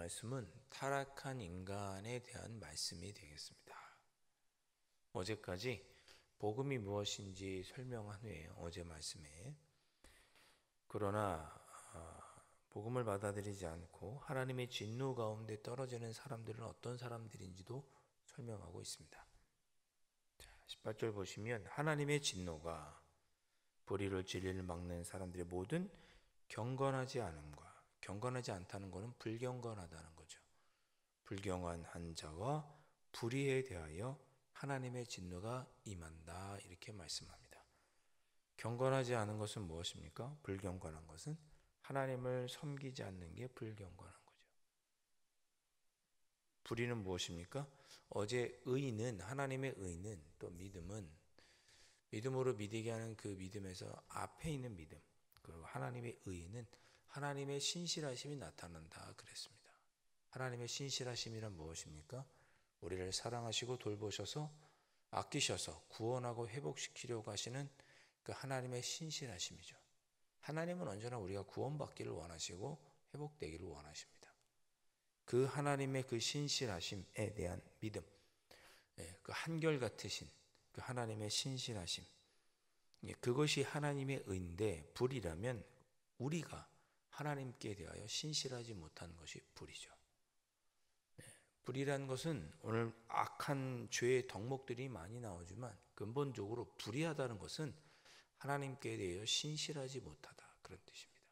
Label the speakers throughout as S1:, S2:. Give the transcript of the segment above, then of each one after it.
S1: 말씀은 타락한 인간에 대한 말씀이 되겠습니다. 어제까지 복음이 무엇인지 설명한 후에 어제 말씀에 그러나 복음을 받아들이지 않고 하나님의 진노 가운데 떨어지는 사람들은 어떤 사람들인지도 설명하고 있습니다. 18절 보시면 하나님의 진노가 불의를 진리를 막는 사람들의 모든 경건하지 않음과 경건하지 않다는 것은 불경건하다는 거죠. 불경한 자와 불의에 대하여 하나님의 진노가 임한다 이렇게 말씀합니다. 경건하지 않은 것은 무엇입니까? 불경건한 것은 하나님을 섬기지 않는 게 불경건한 거죠. 불의는 무엇입니까? 어제 의는 하나님의 의는 또 믿음은 믿음으로 믿게 하는 그 믿음에서 앞에 있는 믿음 그리고 하나님의 의는 하나님의 신실하심이 나타난다 그랬습니다. 하나님의 신실하심이란 무엇입니까? 우리를 사랑하시고 돌보셔서 아끼셔서 구원하고 회복시키려고 하시는 그 하나님의 신실하심이죠. 하나님은 언제나 우리가 구원받기를 원하시고 회복되기를 원하십니다. 그 하나님의 그 신실하심에 대한 믿음, 그 한결같으신 그 하나님의 신실하심, 그것이 하나님의 의인데 불이라면 우리가 하나님께 대하여 신실하지 못한 것이 불이죠. 불이라는 것은 오늘 악한 죄의 덕목들이 많이 나오지만 근본적으로 불의하다는 것은 하나님께 대하여 신실하지 못하다 그런 뜻입니다.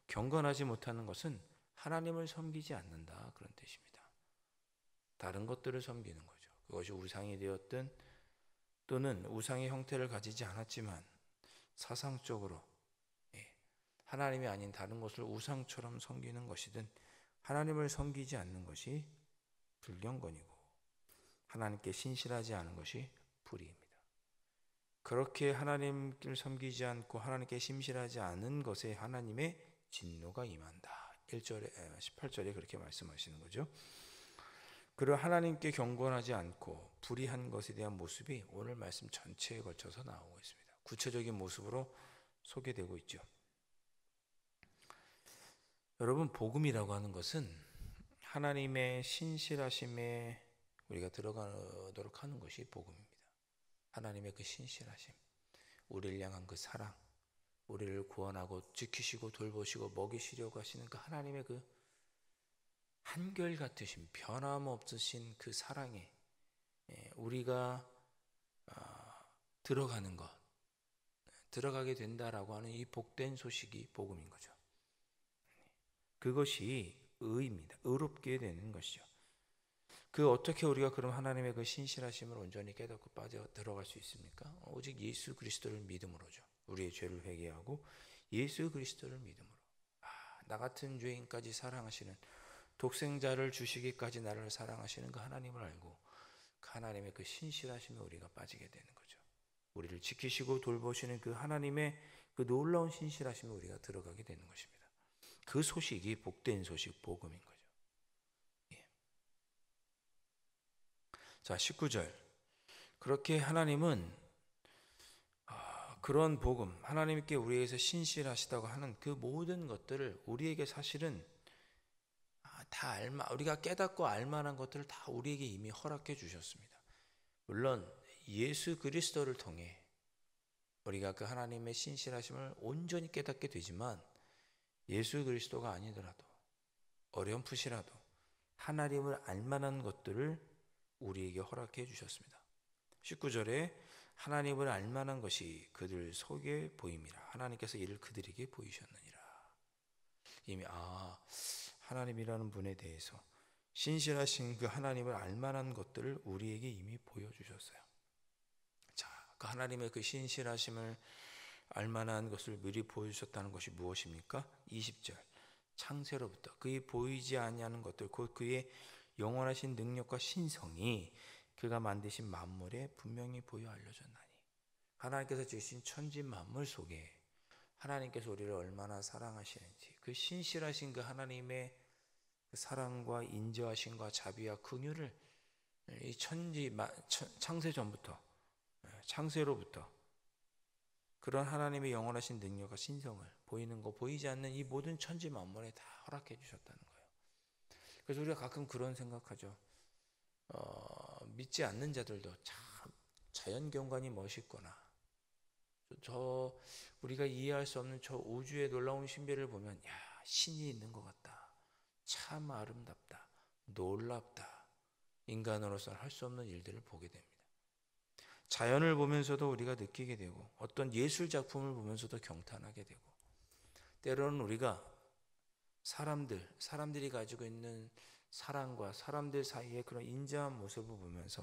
S1: 경건하지 못하는 것은 하나님을 섬기지 않는다 그런 뜻입니다. 다른 것들을 섬기는 거죠. 그것이 우상이 되었든 또는 우상의 형태를 가지지 않았지만 사상적으로 하나님이 아닌 다른 것을 우상처럼 섬기는 것이든 하나님을 섬기지 않는 것이 불경건이고 하나님께 신실하지 않은 것이 불의입니다. 그렇게 하나님을 섬기지 않고 하나님께 신실하지 않은 것에 하나님의 진노가 임한다. 18절에 그렇게 말씀하시는 거죠. 그리고 하나님께 경건하지 않고 불의한 것에 대한 모습이 오늘 말씀 전체에 걸쳐서 나오고 있습니다. 구체적인 모습으로 소개되고 있죠. 여러분, 복음이라고 하는 것은 하나님의 신실하심에 우리가 들어가도록 하는 것이 복음입니다. 하나님의 그 신실하심, 우리를 향한 그 사랑, 우리를 구원하고 지키시고 돌보시고 먹이시려고 하시는 그 하나님의 그 한결같으신 변함없으신 그 사랑에 우리가 들어가는 것, 들어가게 된다라고 하는 이 복된 소식이 복음인 거죠. 그것이 의입니다. 의롭게 되는 것이죠. 그 어떻게 우리가 그럼 하나님의 그 신실하심을 온전히 깨닫고 빠져 들어갈 수 있습니까? 오직 예수 그리스도를 믿음으로죠. 우리의 죄를 회개하고 예수 그리스도를 믿음으로. 나 같은 죄인까지 사랑하시는 독생자를 주시기까지 나를 사랑하시는 그 하나님을 알고 그 하나님의 그 신실하심에 우리가 빠지게 되는 거죠. 우리를 지키시고 돌보시는 그 하나님의 그 놀라운 신실하심에 우리가 들어가게 되는 것입니다. 그 소식이 복된 소식, 복음인 거죠. 자, 19절. 그렇게 하나님은 그런 복음, 하나님께 우리에게서 신실하시다고 하는 그 모든 것들을 우리에게 사실은 다 우리가 깨닫고 알만한 것들을 다 우리에게 이미 허락해 주셨습니다. 물론 예수 그리스도를 통해 우리가 그 하나님의 신실하심을 온전히 깨닫게 되지만 예수 그리스도가 아니더라도 어렴풋이라도 하나님을 알만한 것들을 우리에게 허락해 주셨습니다. 19절에 하나님을 알만한 것이 그들 속에 보임이라. 하나님께서 이를 그들에게 보이셨느니라. 이미 하나님이라는 분에 대해서 신실하신 그 하나님을 알만한 것들을 우리에게 이미 보여주셨어요. 자, 그 하나님의 그 신실하심을 알만한 것을 미리 보여주셨다는 것이 무엇입니까? 20절 창세로부터 그의 보이지 아니하는 것들 곧 그의 영원하신 능력과 신성이 그가 만드신 만물에 분명히 보여 알려졌나니. 하나님께서 지으신 천지 만물 속에 하나님께서 우리를 얼마나 사랑하시는지 그 신실하신 그 하나님의 그 사랑과 인자하심과 자비와 긍휼을 이 창세 전부터 창세로부터 그런 하나님의 영원하신 능력과 신성을 보이는 거 보이지 않는 이 모든 천지 만물에 다 허락해 주셨다는 거예요. 그래서 우리가 가끔 그런 생각하죠. 믿지 않는 자들도 참 자연 경관이 멋있구나. 저 우리가 이해할 수 없는 저 우주의 놀라운 신비를 보면 야, 신이 있는 것 같다. 참 아름답다. 놀랍다. 인간으로서는 할 수 없는 일들을 보게 됩니다. 자연을 보면서도 우리가 느끼게 되고 어떤 예술 작품을 보면서도 경탄하게 되고 때로는 우리가 사람들이 가지고 있는 사랑과 사람들 사이의 그런 인자한 모습을 보면서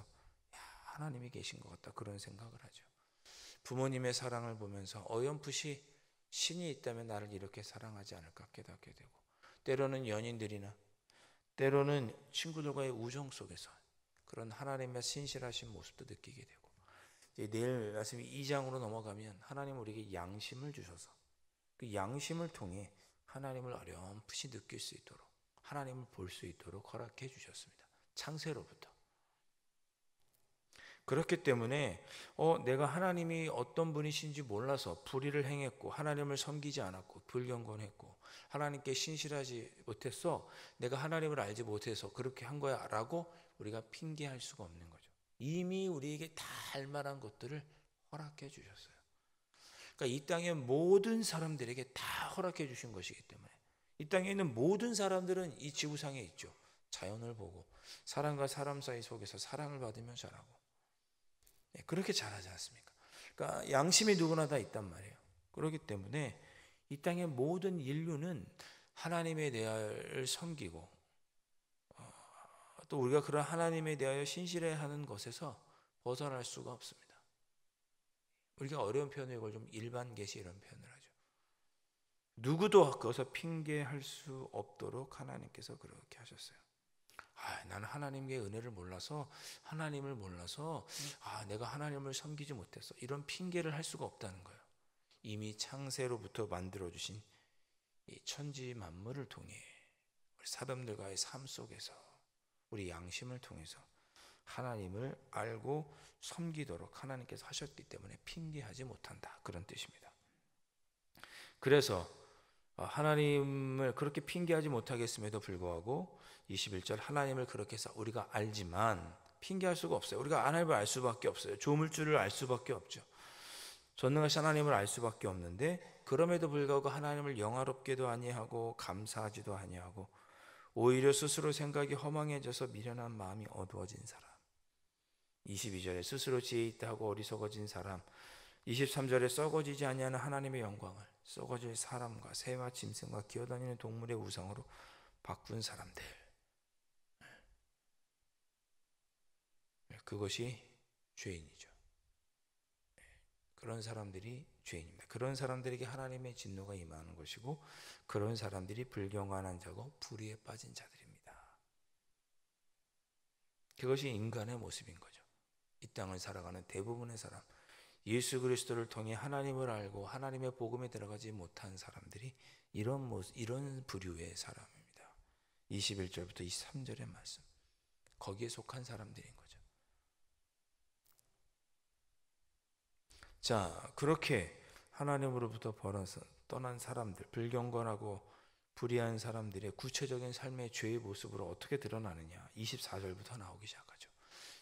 S1: 야, 하나님이 계신 것 같다 그런 생각을 하죠. 부모님의 사랑을 보면서 어렴풋이 신이 있다면 나를 이렇게 사랑하지 않을까 깨닫게 되고 때로는 연인들이나 때로는 친구들과의 우정 속에서 그런 하나님의 신실하신 모습도 느끼게 되고 이제 내일 말씀 2장으로 넘어가면 하나님 우리에게 양심을 주셔서 그 양심을 통해 하나님을 어렴풋이 느낄 수 있도록 하나님을 볼 수 있도록 허락해 주셨습니다. 창세로부터. 그렇기 때문에 내가 하나님이 어떤 분이신지 몰라서 불의를 행했고 하나님을 섬기지 않았고 불경건했고 하나님께 신실하지 못했어. 내가 하나님을 알지 못해서 그렇게 한 거야 라고 우리가 핑계할 수가 없는 거죠. 이미 우리에게 다 할 만한 것들을 허락해 주셨어요. 그러니까 이 땅의 모든 사람들에게 다 허락해 주신 것이기 때문에 이 땅에 있는 모든 사람들은 이 지구상에 있죠. 자연을 보고 사람과 사람 사이 속에서 사랑을 받으며 자라고 그렇게 자라지 않습니까? 그러니까 양심이 누구나 다 있단 말이에요. 그렇기 때문에 이 땅의 모든 인류는 하나님에 대하여 섬기고 또 우리가 그런 하나님에 대하여 신실해야 하는 것에서 벗어날 수가 없습니다. 우리가 어려운 표현을 이걸 좀 일반 계시 이런 표현을 하죠. 누구도 그것을 핑계할 수 없도록 하나님께서 그렇게 하셨어요. 나는 하나님의 은혜를 몰라서 하나님을 몰라서 내가 하나님을 섬기지 못했어. 이런 핑계를 할 수가 없다는 거예요. 이미 창세로부터 만들어주신 이 천지 만물을 통해 우리 사람들과의 삶 속에서 우리 양심을 통해서 하나님을 알고 섬기도록 하나님께서 하셨기 때문에 핑계하지 못한다. 그런 뜻입니다. 그래서 하나님을 그렇게 핑계하지 못하겠음에도 불구하고 21절 하나님을 그렇게 해서 우리가 알지만 핑계할 수가 없어요. 우리가 하나님을 알 수밖에 없어요. 조물주를 알 수밖에 없죠. 전능하신 하나님을 알 수밖에 없는데 그럼에도 불구하고 하나님을 영화롭게도 아니하고 감사하지도 아니하고 오히려 스스로 생각이 허망해져서 미련한 마음이 어두워진 사람 22절에 스스로 지혜 있다 하고 어리석어진 사람 23절에 썩어지지 아니하는 하나님의 영광을 썩어질 사람과 새와 짐승과 기어다니는 동물의 우상으로 바꾼 사람들 그것이 죄인이죠. 그런 사람들이 죄인입니다. 그런 사람들에게 하나님의 진노가 임하는 것이고 그런 사람들이 불경건한 자고 불의에 빠진 자들입니다. 그것이 인간의 모습인 거죠. 이 땅을 살아가는 대부분의 사람 예수 그리스도를 통해 하나님을 알고 하나님의 복음에 들어가지 못한 사람들이 이런 부류의 사람입니다. 21절부터 23절의 말씀 거기에 속한 사람들인 거죠. 자, 그렇게 하나님으로부터 벌어서 떠난 사람들, 불경건하고 불의한 사람들의 구체적인 삶의 죄의 모습으로 어떻게 드러나느냐 24절부터 나오기 시작하죠.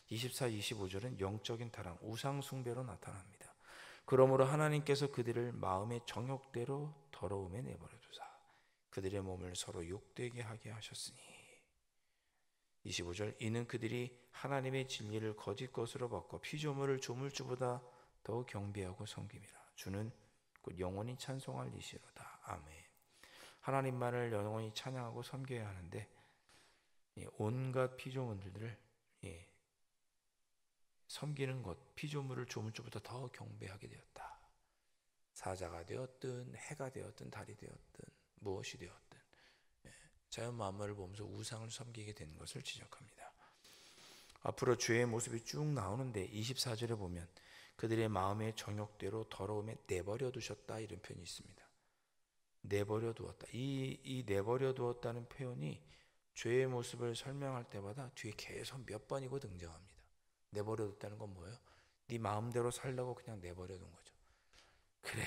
S1: 24, 25절은 영적인 타락, 우상 숭배로 나타납니다. 그러므로 하나님께서 그들을 마음의 정욕대로 더러움에 내버려 두사 그들의 몸을 서로 욕되게 하게 하셨으니 25절 이는 그들이 하나님의 진리를 거짓 것으로 바꿔 피조물을 조물주보다 더 경배하고 섬김이라 주는 곧 영원히 찬송할 이시로다. 아멘. 하나님만을 영원히 찬양하고 섬겨야 하는데 온갖 피조물들을 섬기는 것, 피조물을 조물주보다 더 경배하게 되었다. 사자가 되었든 해가 되었든 달이 되었든 무엇이 되었든 자연 만물을 보면서 우상을 섬기게 된 것을 지적합니다. 앞으로 죄의 모습이 쭉 나오는데 24절에 보면 그들의 마음의 정욕대로 더러움에 내버려 두셨다 이런 표현이 있습니다. 내버려 두었다. 이 내버려 두었다는 표현이 죄의 모습을 설명할 때마다 뒤에 계속 몇 번이고 등장합니다. 내버려 뒀다는 건 뭐예요? 네 마음대로 살려고 그냥 내버려 둔 거죠. 그래,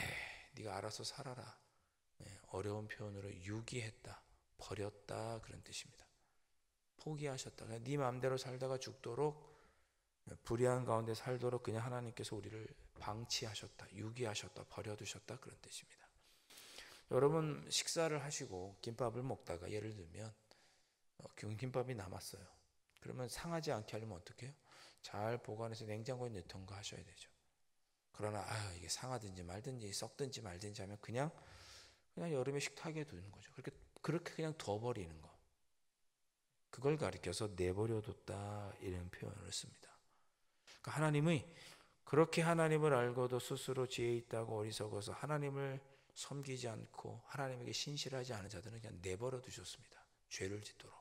S1: 네가 알아서 살아라. 어려운 표현으로 유기했다, 버렸다 그런 뜻입니다. 포기하셨다. 그냥 네 마음대로 살다가 죽도록, 불의한 가운데 살도록 그냥 하나님께서 우리를 방치하셨다, 유기하셨다, 버려두셨다, 그런 뜻입니다. 여러분 식사를 하시고 김밥을 먹다가 예를 들면 김밥이 남았어요. 그러면 상하지 않게 하려면 어떻게 해요? 잘 보관해서 냉장고에 넣던가 하셔야 되죠. 그러나 이게 상하든지 말든지 썩든지 말든지 하면 그냥 여름에 식탁에 두는 거죠. 그렇게 그냥 둬버리는 거. 그걸 가리켜서 내버려뒀다, 이런 표현을 씁니다. 그러니까 하나님의, 그렇게 하나님을 알고도 스스로 지혜 있다고 어리석어서 하나님을 섬기지 않고 하나님에게 신실하지 않은 자들은 그냥 내버려 두셨습니다. 죄를 짓도록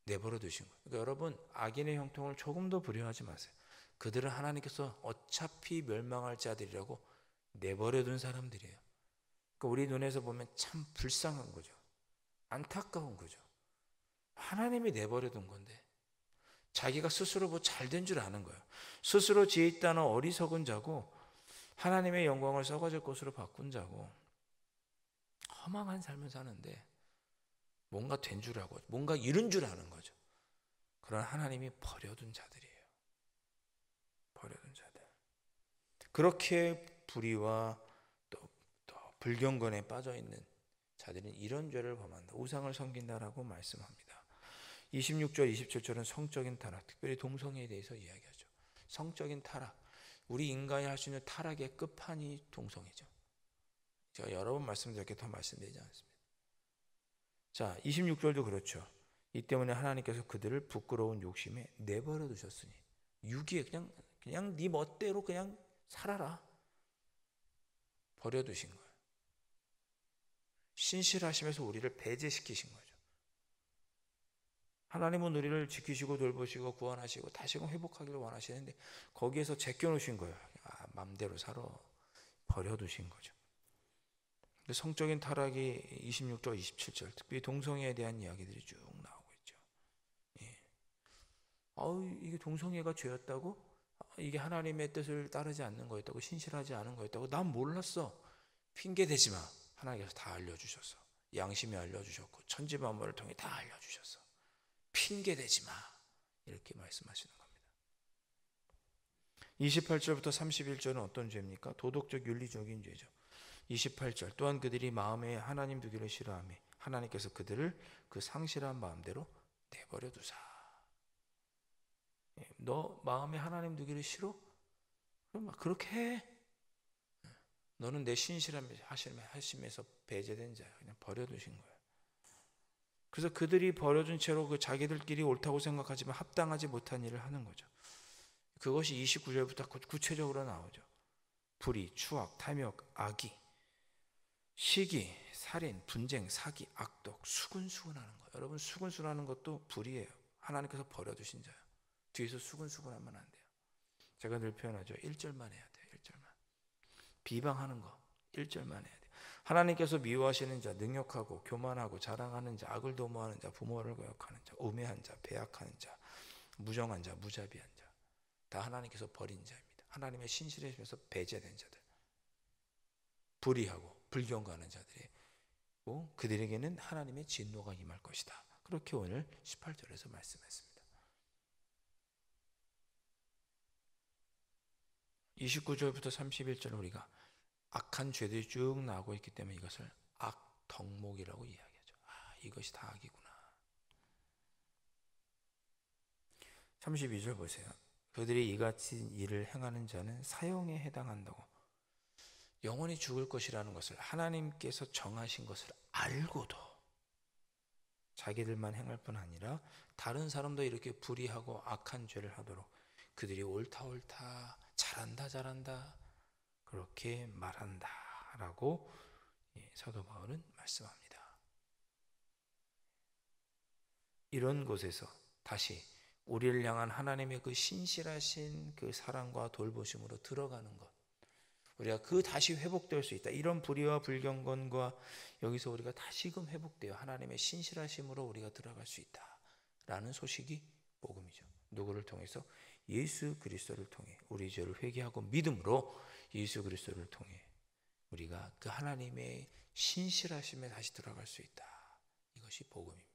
S1: 내버려 두신 거예요. 그러니까 여러분, 악인의 형통을 조금도 불효하지 마세요. 그들은 하나님께서 어차피 멸망할 자들이라고 내버려 둔 사람들이에요. 그러니까 우리 눈에서 보면 참 불쌍한 거죠. 안타까운 거죠. 하나님이 내버려 둔 건데 자기가 스스로 뭐 잘된 줄 아는 거예요. 스스로 지혜 있다는 어리석은 자고 하나님의 영광을 썩어질 것으로 바꾼 자고 허망한 삶을 사는데 뭔가 된 줄 알고 뭔가 이룬 줄 아는 거죠. 그런 하나님이 버려둔 자들이에요. 버려둔 자들. 그렇게 불의와 또 불경건에 빠져 있는 자들은 이런 죄를 범한다. 우상을 섬긴다라고 말씀합니다. 26절, 27절은 성적인 타락, 특별히 동성애에 대해서 이야기하죠. 성적인 타락, 우리 인간이 할 수 있는 타락의 끝판이 동성애죠. 제가 여러 번 말씀드렸기에 더 말씀드리지 않습니다. 자, 26절도 그렇죠. 이 때문에 하나님께서 그들을 부끄러운 욕심에 내버려 두셨으니, 유기에 그냥 네 멋대로 그냥 살아라, 버려두신 거예요. 신실하시면서 우리를 배제시키신 거죠. 하나님은 우리를 지키시고 돌보시고 구원하시고 다시금 회복하기를 원하시는데 거기에서 제껴놓으신 거예요. 맘대로 살아, 버려두신 거죠. 성적인 타락이 26절, 27절, 특별히 동성애에 대한 이야기들이 쭉 나오고 있죠. 이게 동성애가 죄였다고? 이게 하나님의 뜻을 따르지 않는 거였다고? 신실하지 않은 거였다고? 난 몰랐어. 핑계 대지 마. 하나님께서 다 알려주셨어. 양심이 알려주셨고 천지만물을 통해 다 알려주셨어. 핑계 대지 마. 이렇게 말씀하시는 겁니다. 28절부터 31절은 어떤 죄입니까? 도덕적 윤리적인 죄죠. 28절, 또한 그들이 마음에 하나님 두기를 싫어하며 하나님께서 그들을 그 상실한 마음대로 내버려 두사. 너 마음에 하나님 두기를 싫어? 그럼 막 그렇게 해. 너는 내 신실함 하심에서 배제된 자야. 그냥 버려두신 거야. 그래서 그들이 버려준 채로 그 자기들끼리 옳다고 생각하지만 합당하지 못한 일을 하는 거죠. 그것이 29절부터 구체적으로 나오죠. 불의, 추악, 탐욕, 악의, 시기, 살인, 분쟁, 사기, 악독, 수근수근하는 거예요. 여러분, 수근수근하는 것도 불의예요. 하나님께서 버려두신 자예요. 뒤에서 수근수근하면 안 돼요. 제가 늘 표현하죠. 1절만 해야 돼요. 1절만. 비방하는 거 1절만 해야 돼요. 하나님께서 미워하시는 자, 능욕하고 교만하고 자랑하는 자, 악을 도모하는 자, 부모를 거역하는 자, 우매한 자, 배약하는 자, 무정한 자, 무자비한 자, 다 하나님께서 버린 자입니다. 하나님의 신실하시면서 배제된 자들, 불의하고 불경거하는 자들이 그들에게는 하나님의 진노가 임할 것이다. 그렇게 오늘 18절에서 말씀했습니다. 29절부터 31절은 우리가 악한 죄들이 쭉 나오고 있기 때문에 이것을 악덕목이라고 이야기하죠. 이것이 다 악이구나. 32절 보세요. 그들이 이같이 일을 행하는 자는 사형에 해당한다고. 영원히 죽을 것이라는 것을 하나님께서 정하신 것을 알고도 자기들만 행할 뿐 아니라 다른 사람도 이렇게 불의하고 악한 죄를 하도록 그들이 옳다 잘한다 그렇게 말한다 라고 사도 바울은 말씀합니다. 이런 곳에서 다시 우리를 향한 하나님의 그 신실하신 그 사랑과 돌보심으로 들어가는 것, 우리가 그 다시 회복될 수 있다. 이런 불의와 불경건과 여기서 우리가 다시금 회복되어 하나님의 신실하심으로 우리가 들어갈 수 있다 라는 소식이 복음이죠. 누구를 통해서? 예수 그리스도를 통해 우리 죄를 회개하고 믿음으로 예수 그리스도를 통해 우리가 그 하나님의 신실하심에 다시 들어갈 수 있다. 이것이 복음입니다.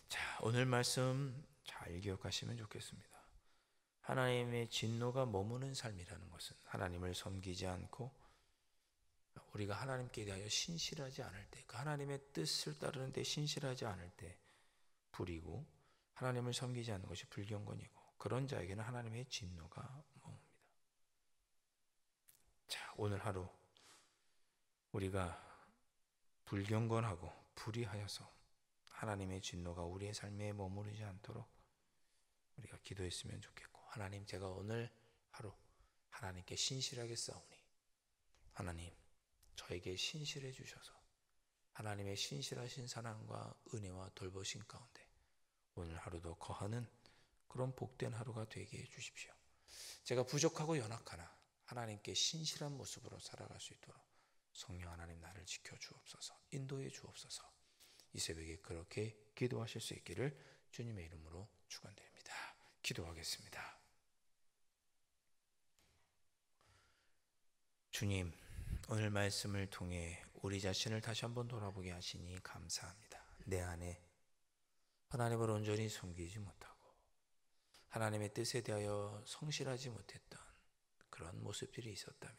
S1: 자, 오늘 말씀 잘 기억하시면 좋겠습니다. 하나님의 진노가 머무는 삶이라는 것은 하나님을 섬기지 않고 우리가 하나님께 대하여 신실하지 않을 때, 그 하나님의 뜻을 따르는 데 신실하지 않을 때 불이고, 하나님을 섬기지 않는 것이 불경건이고, 그런 자에게는 하나님의 진노가 머뭅니다. 자, 오늘 하루 우리가 불경건하고 불의하여서 하나님의 진노가 우리의 삶에 머무르지 않도록 우리가 기도했으면 좋겠고, 하나님, 제가 오늘 하루 하나님께 신실하게 싸우니 하나님 저에게 신실해 주셔서 하나님의 신실하신 사랑과 은혜와 돌보심 가운데 오늘 하루도 거하는 그런 복된 하루가 되게 해 주십시오. 제가 부족하고 연약하나 하나님께 신실한 모습으로 살아갈 수 있도록 성령 하나님 나를 지켜 주옵소서, 인도해 주옵소서. 이 새벽에 그렇게 기도하실 수 있기를 주님의 이름으로 축원드립니다. 기도하겠습니다. 주님, 오늘 말씀을 통해 우리 자신을 다시 한번 돌아보게 하시니 감사합니다. 내 안에 하나님을 온전히 섬기지 못하고 하나님의 뜻에 대하여 성실하지 못했던 그런 모습들이 있었다면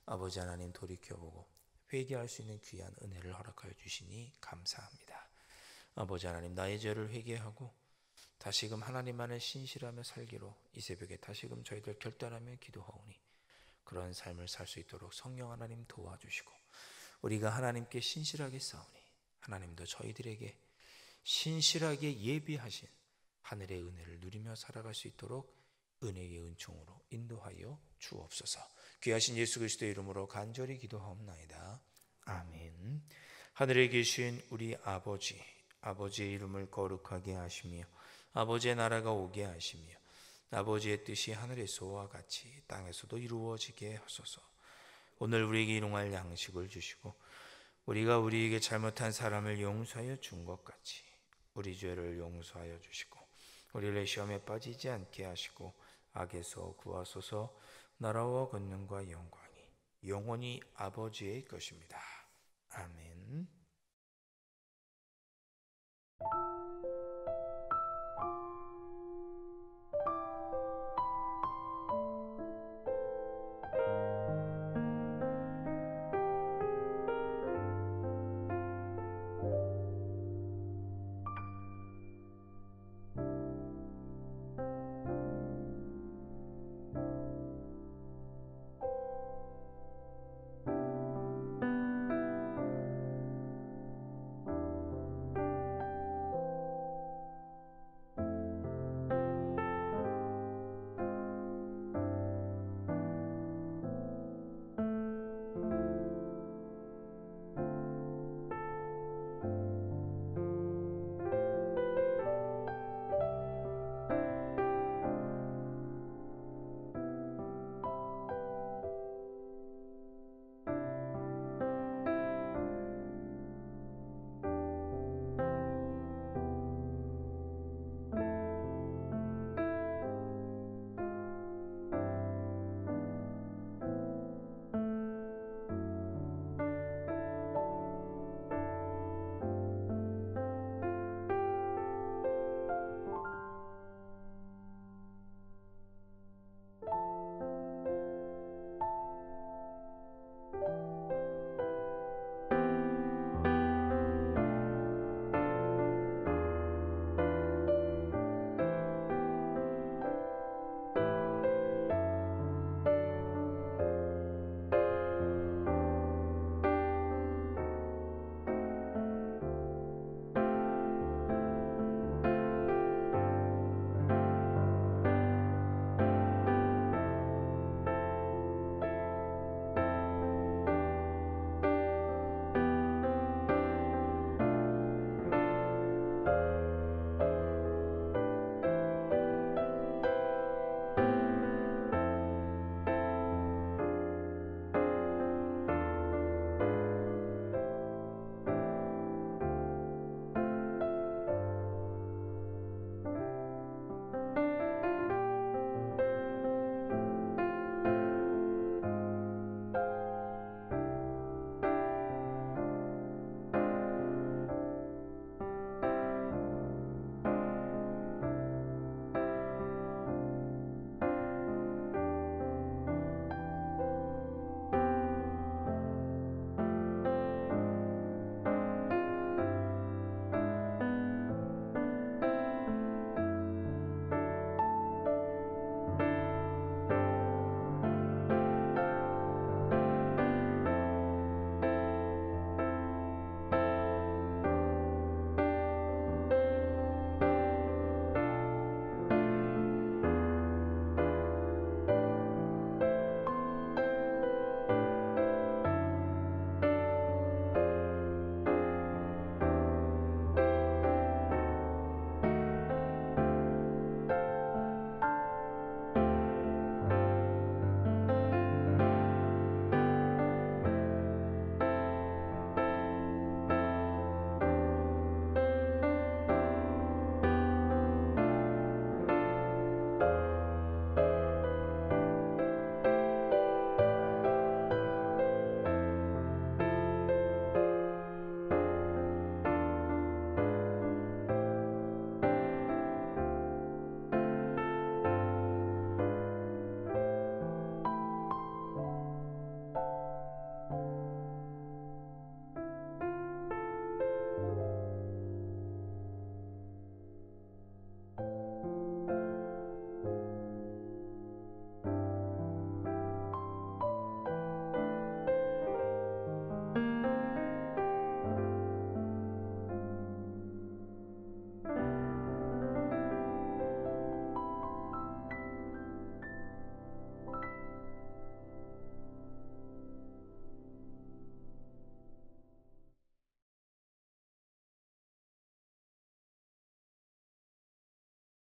S1: 아버지 하나님 돌이켜보고 회개할 수 있는 귀한 은혜를 허락하여 주시니 감사합니다. 아버지 하나님, 나의 죄를 회개하고 다시금 하나님만을 신실하며 살기로 이 새벽에 다시금 저희들 결단하며 기도하오니 그런 삶을 살 수 있도록 성령 하나님 도와주시고, 우리가 하나님께 신실하게 싸우니 하나님도 저희들에게 신실하게 예비하신 하늘의 은혜를 누리며 살아갈 수 있도록 은혜의 은총으로 인도하여 주옵소서. 귀하신 예수 그리스도의 이름으로 간절히 기도하옵나이다. 아멘. 하늘에 계신 우리 아버지, 아버지의 이름을 거룩하게 하시며 아버지의 나라가 오게 하시며 아버지의 뜻이 하늘에서와 같이 땅에서도 이루어지게 하소서. 오늘 우리에게 일용할 양식을 주시고 우리가 우리에게 잘못한 사람을 용서하여 준 것 같이 우리 죄를 용서하여 주시고 우리를 시험에 빠지지 않게 하시고 악에서 구하소서. 나라와 권능과 영광이 영원히 아버지의 것입니다. 아멘.